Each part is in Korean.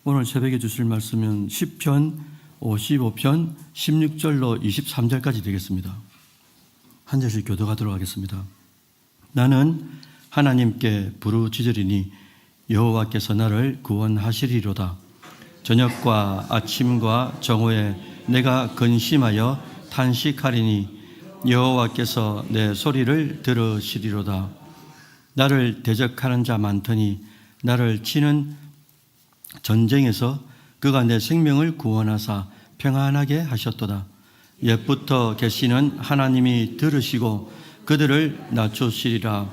오늘 새벽에 주실 말씀은 시편 55편 16절로 23절까지 되겠습니다. 한 절씩 교독하도록 하겠습니다. 나는 하나님께 부르짖으리니 여호와께서 나를 구원하시리로다. 저녁과 아침과 정오에 내가 근심하여 탄식하리니 여호와께서 내 소리를 들으시리로다. 나를 대적하는 자 많더니 나를 치는 전쟁에서 그가 내 생명을 구원하사 평안하게 하셨도다. 옛부터 계시는 하나님이 들으시고 그들을 낮추시리라.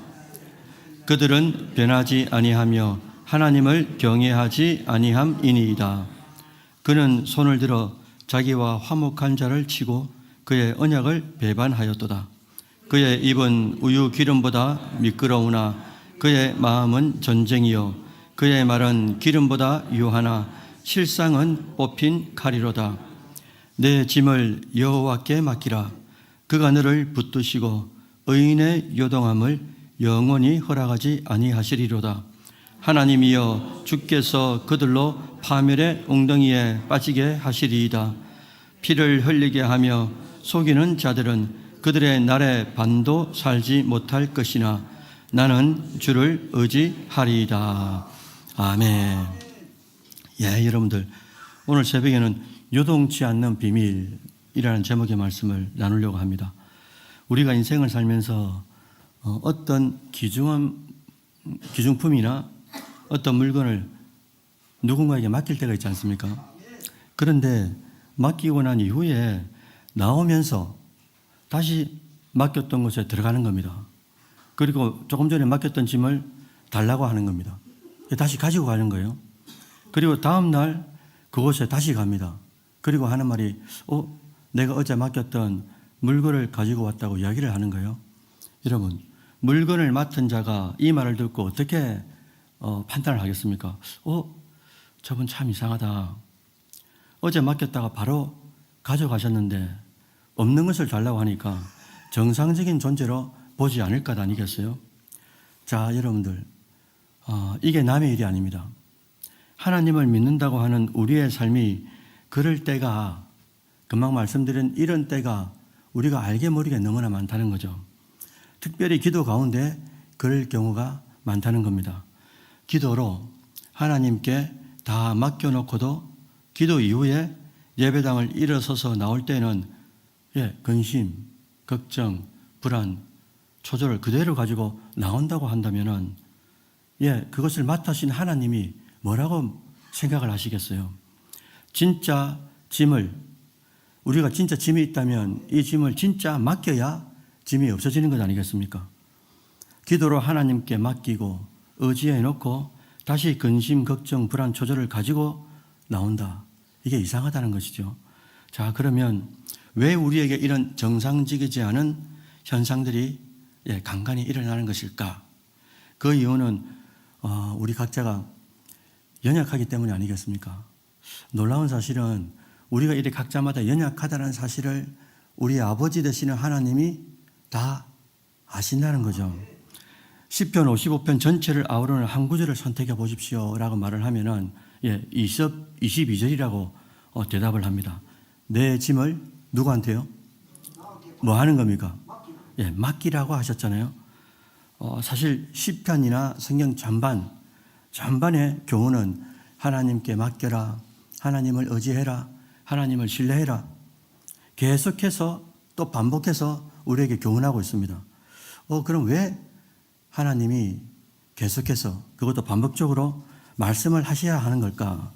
그들은 변하지 아니하며 하나님을 경외하지 아니함이니이다. 그는 손을 들어 자기와 화목한 자를 치고 그의 언약을 배반하였도다. 그의 입은 우유 기름보다 미끄러우나 그의 마음은 전쟁이요 그의 말은 기름보다 유하나 실상은 뽑힌 칼이로다. 내 짐을 여호와께 맡기라. 그가 너를 붙드시고 의인의 요동함을 영원히 허락하지 아니하시리로다. 하나님이여 주께서 그들로 파멸의 웅덩이에 빠지게 하시리이다. 피를 흘리게 하며 속이는 자들은 그들의 날에 반도 살지 못할 것이나 나는 주를 의지하리이다. 아멘. 예, 여러분들 오늘 새벽에는 요동치 않는 비밀이라는 제목의 말씀을 나누려고 합니다. 우리가 인생을 살면서 어떤 기중품이나 어떤 물건을 누군가에게 맡길 때가 있지 않습니까? 그런데 맡기고 난 이후에 나오면서 다시 맡겼던 곳에 들어가는 겁니다. 그리고 조금 전에 맡겼던 짐을 달라고 하는 겁니다. 다시 가지고 가는 거예요. 그리고 다음 날 그곳에 다시 갑니다. 그리고 하는 말이 내가 어제 맡겼던 물건을 가지고 왔다고 이야기를 하는 거예요. 여러분, 물건을 맡은 자가 이 말을 듣고 어떻게 판단을 하겠습니까? 저분 참 이상하다. 어제 맡겼다가 바로 가져가셨는데 없는 것을 달라고 하니까 정상적인 존재로 보지 않을 것 아니겠어요? 자, 여러분들, 이게 남의 일이 아닙니다. 하나님을 믿는다고 하는 우리의 삶이 그럴 때가, 금방 말씀드린 이런 때가 우리가 알게 모르게 너무나 많다는 거죠. 특별히 기도 가운데 그럴 경우가 많다는 겁니다. 기도로 하나님께 다 맡겨놓고도 기도 이후에 예배당을 일어서서 나올 때는 근심, 걱정, 불안, 초조를 그대로 가지고 나온다고 한다면은 그것을 맡으신 하나님이 뭐라고 생각을 하시겠어요? 진짜 짐을, 우리가 진짜 짐이 있다면 이 짐을 진짜 맡겨야 짐이 없어지는 것 아니겠습니까? 기도로 하나님께 맡기고 의지해 놓고 다시 근심, 걱정, 불안, 초조를 가지고 나온다. 이게 이상하다는 것이죠. 자, 그러면 왜 우리에게 이런 정상적이지 않은 현상들이 간간히 일어나는 것일까? 그 이유는 우리 각자가 연약하기 때문이 아니겠습니까? 놀라운 사실은 우리가 이렇게 각자마다 연약하다는 사실을 우리 아버지 되시는 하나님이 다 아신다는 거죠. 시편 55편 전체를 아우르는 한 구절을 선택해 보십시오 라고 말을 하면은 22절이라고 대답을 합니다. 내 짐을 누구한테요? 뭐 하는 겁니까? 맡기라고 하셨잖아요. 사실 시편이나 성경 전반의 교훈은 하나님께 맡겨라, 하나님을 의지해라, 하나님을 신뢰해라. 계속해서 또 반복해서 우리에게 교훈하고 있습니다. 그럼 왜 하나님이 계속해서 그것도 반복적으로 말씀을 하셔야 하는 걸까?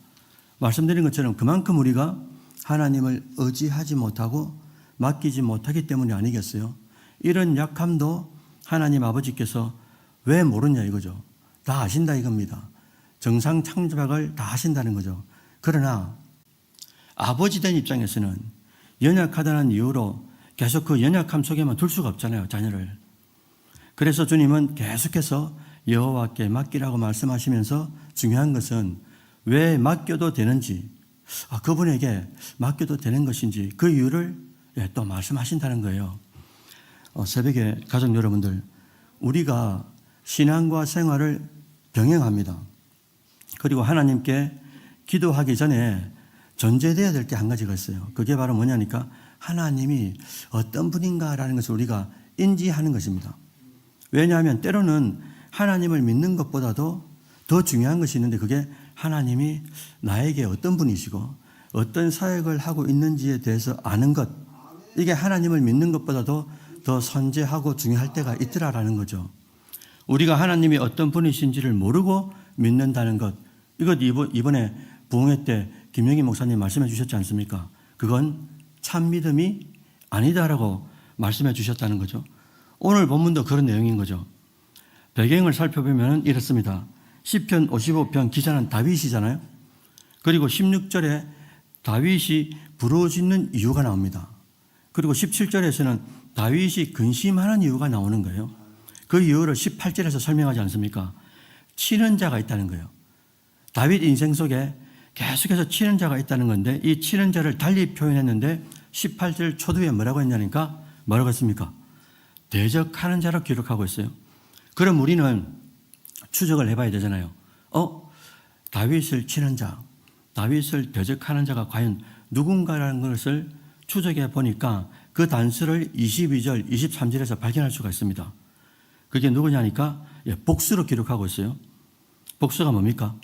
말씀드린 것처럼 그만큼 우리가 하나님을 의지하지 못하고 맡기지 못하기 때문이 아니겠어요? 이런 약함도 하나님 아버지께서 왜 모르냐 이거죠. 다 아신다 이겁니다. 정상 창조학을 다 하신다는 거죠. 그러나 아버지 된 입장에서는 연약하다는 이유로 계속 그 연약함 속에만 둘 수가 없잖아요, 자녀를. 그래서 주님은 계속해서 여호와께 맡기라고 말씀하시면서 중요한 것은 왜 맡겨도 되는지, 그분에게 맡겨도 되는 것인지 그 이유를 또 말씀하신다는 거예요. 새벽에 가족 여러분들, 우리가 신앙과 생활을 병행합니다. 그리고 하나님께 기도하기 전에 전제되어야 될 게 한 가지가 있어요. 그게 바로 뭐냐니까 하나님이 어떤 분인가라는 것을 우리가 인지하는 것입니다. 왜냐하면 때로는 하나님을 믿는 것보다도 더 중요한 것이 있는데 그게 하나님이 나에게 어떤 분이시고 어떤 사역을 하고 있는지에 대해서 아는 것, 이게 하나님을 믿는 것보다도 더 선제하고 중요할 때가 있더라라는 거죠. 우리가 하나님이 어떤 분이신지를 모르고 믿는다는 것, 이것 이번에 부흥회 때 김영희 목사님 말씀해 주셨지 않습니까? 그건 참 믿음이 아니다라고 말씀해 주셨다는 거죠. 오늘 본문도 그런 내용인 거죠. 배경을 살펴보면 이렇습니다. 시편 55편 기자는 다윗이잖아요. 그리고 16절에 다윗이 부르짖는 이유가 나옵니다. 그리고 17절에서는 다윗이 근심하는 이유가 나오는 거예요. 그 이유를 18절에서 설명하지 않습니까? 치는 자가 있다는 거예요. 다윗 인생 속에 계속해서 치는 자가 있다는 건데 이 치는 자를 달리 표현했는데 18절 초두에 뭐라고 했냐니까 뭐라고 했습니까? 대적하는 자로 기록하고 있어요. 그럼 우리는 추적을 해봐야 되잖아요. 다윗을 치는 자, 다윗을 대적하는 자가 과연 누군가라는 것을 추적해 보니까 그 단서를 22절, 23절에서 발견할 수가 있습니다. 그게 누구냐니까 복수로 기록하고 있어요. 복수가 뭡니까?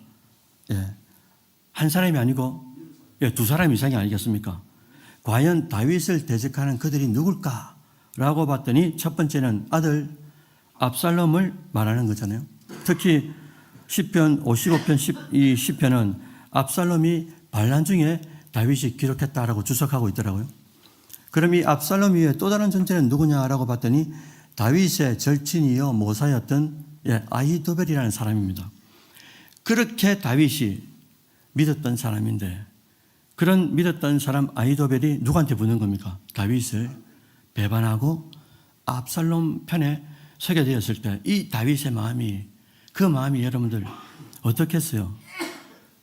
한 사람이 아니고 두 사람 이상이 아니겠습니까? 과연 다윗을 대적하는 그들이 누굴까라고 봤더니 첫 번째는 아들 압살롬을 말하는 거잖아요. 특히 시편 55편 이 시편은 압살롬이 반란 중에 다윗이 기록했다라고 주석하고 있더라고요. 그럼 이 압살롬 이외에 또 다른 존재는 누구냐라고 봤더니 다윗의 절친이요 모사였던 아히도벨이라는 사람입니다. 그렇게 다윗이 믿었던 사람인데 그런 믿었던 사람 아히도벨이 누구한테 붙는 겁니까? 다윗을 배반하고 압살롬 편에 서게 되었을 때 이 다윗의 마음이 그 마음이 여러분들 어떻겠어요?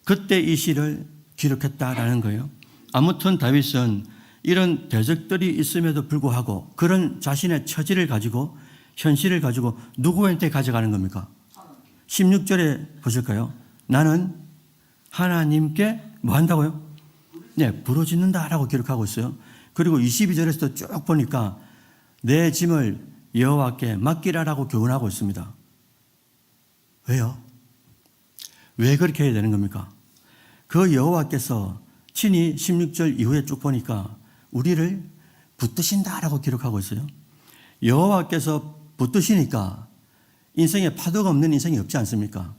그때 이 시를 기록했다라는 거예요. 아무튼 다윗은 이런 대적들이 있음에도 불구하고 그런 자신의 처지를 가지고 현실을 가지고 누구한테 가져가는 겁니까? 16절에 보실까요? 나는 하나님께 뭐 한다고요? 부르짖는다라고 기록하고 있어요. 그리고 22절에서도 쭉 보니까 내 짐을 여호와께 맡기라라고 교훈하고 있습니다. 왜요? 왜 그렇게 해야 되는 겁니까? 그 여호와께서 친히 16절 이후에 쭉 보니까 우리를 붙드신다라고 기록하고 있어요. 여호와께서 붙드시니까 인생에 파도가 없는 인생이 없지 않습니까?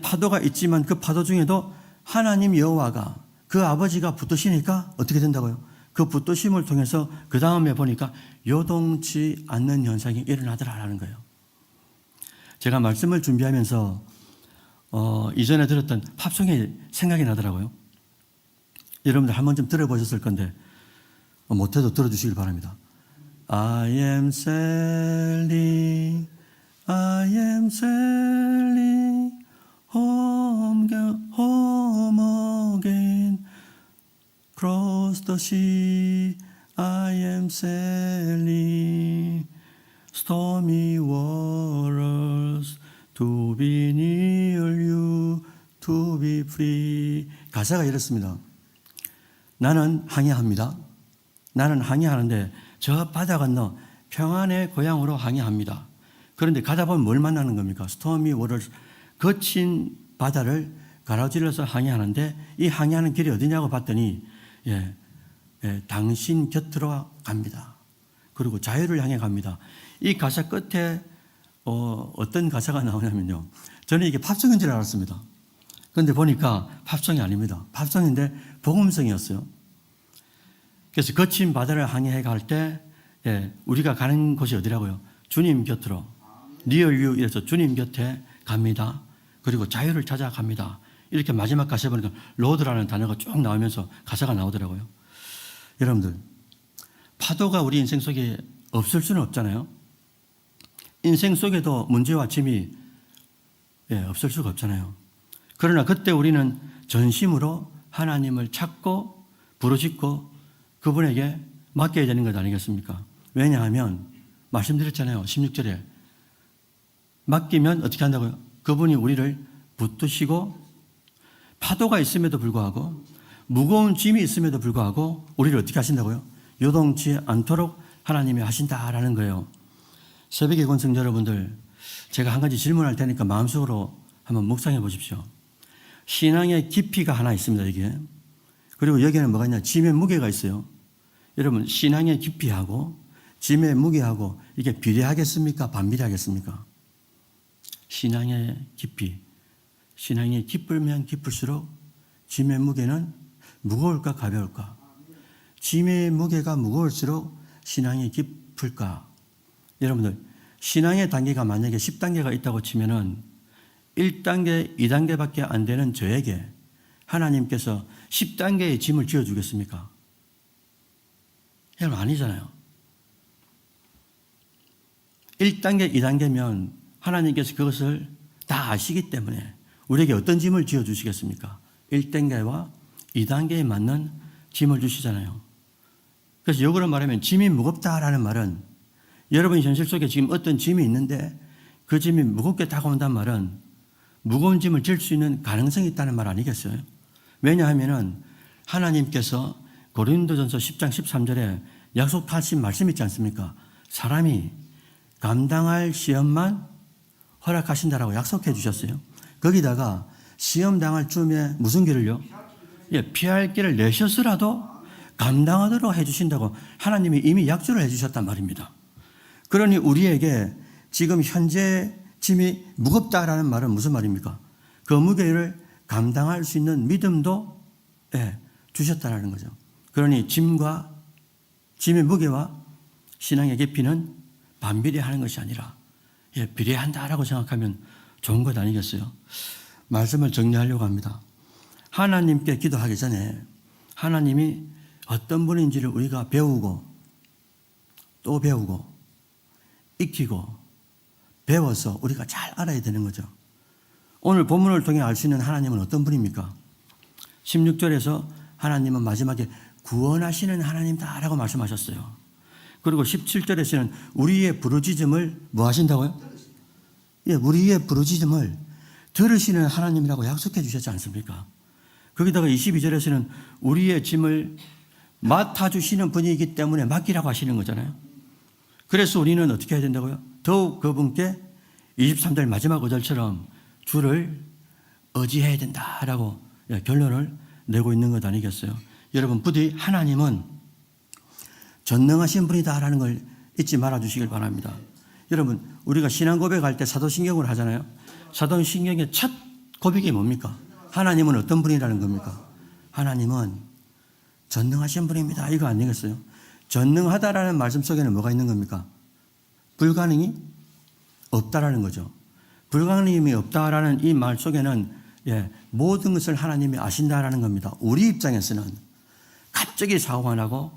파도가 있지만 그 파도 중에도 하나님 여호와가 그 아버지가 붙드시니까 어떻게 된다고요? 그 붙드심을 통해서 그 다음에 보니까 요동치 않는 현상이 일어나더라라는 거예요. 제가 말씀을 준비하면서 이전에 들었던 팝송이 생각이 나더라고요. 여러분들 한 번쯤 들어보셨을 건데 못해도 들어주시길 바랍니다. I am sailing, I am sailing home again, cross the sea, I am sailing, stormy waters, to be near you, to be free. 가사가 이렇습니다. 나는 항해합니다. 나는 항해하는데 저 바다 건너 평안의 고향으로 항해합니다. 그런데 가다 보면 뭘 만나는 겁니까? 스토미 워터스, 거친 바다를 가로질러서 항해하는데 이 항해하는 길이 어디냐고 봤더니 당신 곁으로 갑니다. 그리고 자유를 향해 갑니다. 이 가사 끝에 어떤 가사가 나오냐면요. 저는 이게 팝송인 줄 알았습니다. 그런데 보니까 팝송이 아닙니다. 팝송인데 복음성이었어요. 그래서 거친 바다를 항해해 갈 때 우리가 가는 곳이 어디라고요? 주님 곁으로. Near you 이래서 주님 곁에 갑니다. 그리고 자유를 찾아갑니다. 이렇게 마지막 가사에 보니까 로드라는 단어가 쭉 나오면서 가사가 나오더라고요. 여러분들 파도가 우리 인생 속에 없을 수는 없잖아요. 인생 속에도 문제와 짐이 없을 수가 없잖아요. 그러나 그때 우리는 전심으로 하나님을 찾고 부르짖고 그분에게 맡겨야 되는 것 아니겠습니까? 왜냐하면 말씀드렸잖아요. 16절에 맡기면 어떻게 한다고요? 그분이 우리를 붙드시고 파도가 있음에도 불구하고 무거운 짐이 있음에도 불구하고 우리를 어떻게 하신다고요? 요동치 않도록 하나님이 하신다라는 거예요. 새벽의 권성 여러분들, 제가 한 가지 질문할 테니까 마음속으로 한번 묵상해 보십시오. 신앙의 깊이가 하나 있습니다, 이게. 그리고 여기에는 뭐가 있냐? 짐의 무게가 있어요. 여러분, 신앙의 깊이하고 짐의 무게하고 이게 비례하겠습니까? 반비례하겠습니까? 신앙의 깊이. 신앙이 깊으면 깊을수록 짐의 무게는 무거울까 가벼울까? 짐의 무게가 무거울수록 신앙이 깊을까? 여러분들, 신앙의 단계가 만약에 10단계가 있다고 치면은 1단계, 2단계밖에 안 되는 저에게 하나님께서 10단계의 짐을 지어주겠습니까? 여러분, 아니잖아요. 1단계, 2단계면 하나님께서 그것을 다 아시기 때문에 우리에게 어떤 짐을 지어주시겠습니까? 1단계와 2단계에 맞는 짐을 주시잖아요. 그래서 역으로 말하면 짐이 무겁다라는 말은 여러분 현실 속에 지금 어떤 짐이 있는데 그 짐이 무겁게 다가온단 말은 무거운 짐을 질 수 있는 가능성이 있다는 말 아니겠어요? 왜냐하면 하나님께서 고린도전서 10장 13절에 약속하신 말씀 있지 않습니까? 사람이 감당할 시험만 허락하신다라고 약속해 주셨어요. 거기다가 시험 당할 쯤에 무슨 길을요? 피할 길을 내셨으라도 감당하도록 해 주신다고 하나님이 이미 약속을 해 주셨단 말입니다. 그러니 우리에게 지금 현재 짐이 무겁다라는 말은 무슨 말입니까? 그 무게를 감당할 수 있는 믿음도 주셨다라는 거죠. 그러니 짐의 무게와 신앙의 깊이는 반비례하는 것이 아니라 비례한다라고 생각하면 좋은 것 아니겠어요? 말씀을 정리하려고 합니다. 하나님께 기도하기 전에 하나님이 어떤 분인지를 우리가 배우고 또 배우고 익히고 배워서 우리가 잘 알아야 되는 거죠. 오늘 본문을 통해 알 수 있는 하나님은 어떤 분입니까? 16절에서 하나님은 마지막에 구원하시는 하나님다라고 말씀하셨어요. 그리고 17절에서는 우리의 부르짖음을 뭐 하신다고요? 우리의 부르짖음을 들으시는 하나님이라고 약속해 주셨지 않습니까? 거기다가 22절에서는 우리의 짐을 맡아주시는 분이기 때문에 맡기라고 하시는 거잖아요. 그래서 우리는 어떻게 해야 된다고요? 더욱 그분께 23절 마지막 구절처럼 주를 의지해야 된다라고 결론을 내고 있는 것 아니겠어요? 여러분, 부디 하나님은 전능하신 분이다라는 걸 잊지 말아 주시길 바랍니다. 여러분, 우리가 신앙 고백할 때 사도신경을 하잖아요. 사도신경의 첫 고백이 뭡니까? 하나님은 어떤 분이라는 겁니까? 하나님은 전능하신 분입니다. 이거 아니겠어요? 전능하다라는 말씀 속에는 뭐가 있는 겁니까? 불가능이 없다라는 거죠. 불가능이 없다라는 이 말 속에는 모든 것을 하나님이 아신다라는 겁니다. 우리 입장에서는 갑자기 사고가 나고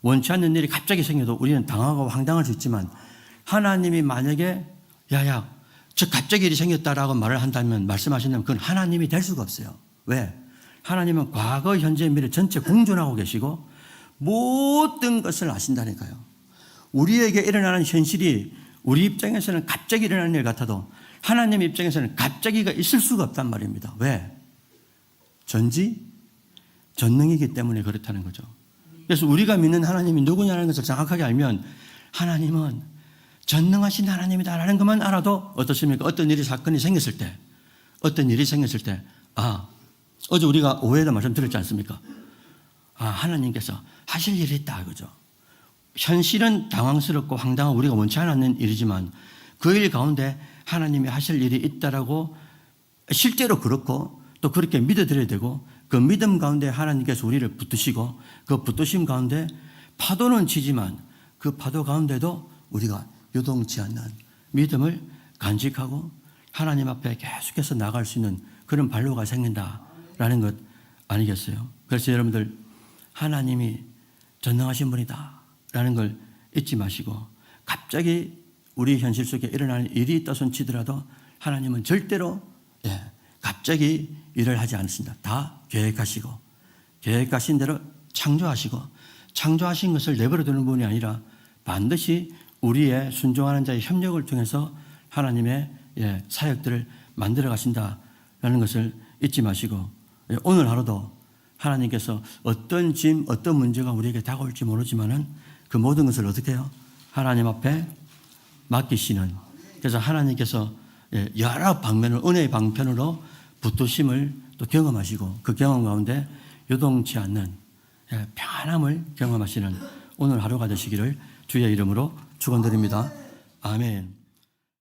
원치 않는 일이 갑자기 생겨도 우리는 당하고 황당할 수 있지만 하나님이 만약에 저 갑자기 일이 생겼다라고 말을 한다면 말씀하신다면 그건 하나님이 될 수가 없어요. 왜? 하나님은 과거, 현재, 미래 전체 공존하고 계시고 모든 것을 아신다니까요. 우리에게 일어나는 현실이 우리 입장에서는 갑자기 일어나는 일 같아도 하나님 입장에서는 갑자기가 있을 수가 없단 말입니다. 왜? 전능이기 때문에 그렇다는 거죠. 그래서 우리가 믿는 하나님이 누구냐는 것을 정확하게 알면 하나님은 전능하신 하나님이다라는 것만 알아도 어떻습니까? 어떤 사건이 생겼을 때 어제 우리가 오해도 말씀드렸지 않습니까? 하나님께서 하실 일이 있다, 그죠? 현실은 당황스럽고 황당하고 우리가 원치 않는 일이지만 그 일 가운데 하나님이 하실 일이 있다라고 실제로 그렇고 또 그렇게 믿어드려야 되고 그 믿음 가운데 하나님께서 우리를 붙드시고 그 붙드심 가운데 파도는 치지만 그 파도 가운데도 우리가 요동치 않는 믿음을 간직하고 하나님 앞에 계속해서 나갈 수 있는 그런 발로가 생긴다라는 것 아니겠어요? 그래서 여러분들 하나님이 전능하신 분이다라는 걸 잊지 마시고 갑자기 우리 현실 속에 일어나는 일이 있다 손치더라도 하나님은 절대로 갑자기 일을 하지 않습니다. 다 계획하시고 계획하신 대로 창조하시고 창조하신 것을 내버려 두는 분이 아니라 반드시 우리의 순종하는 자의 협력을 통해서 하나님의 사역들을 만들어 가신다라는 것을 잊지 마시고 오늘 하루도 하나님께서 어떤 짐, 어떤 문제가 우리에게 다가올지 모르지만은 그 모든 것을 어떻게 해요? 하나님 앞에 맡기시는. 그래서 하나님께서 여러 방면을 은혜의 방편으로 붙드심을 또 경험하시고 그 경험 가운데 요동치 않는 평안함을 경험하시는 오늘 하루가 되시기를 주의 이름으로 축원드립니다. 아멘.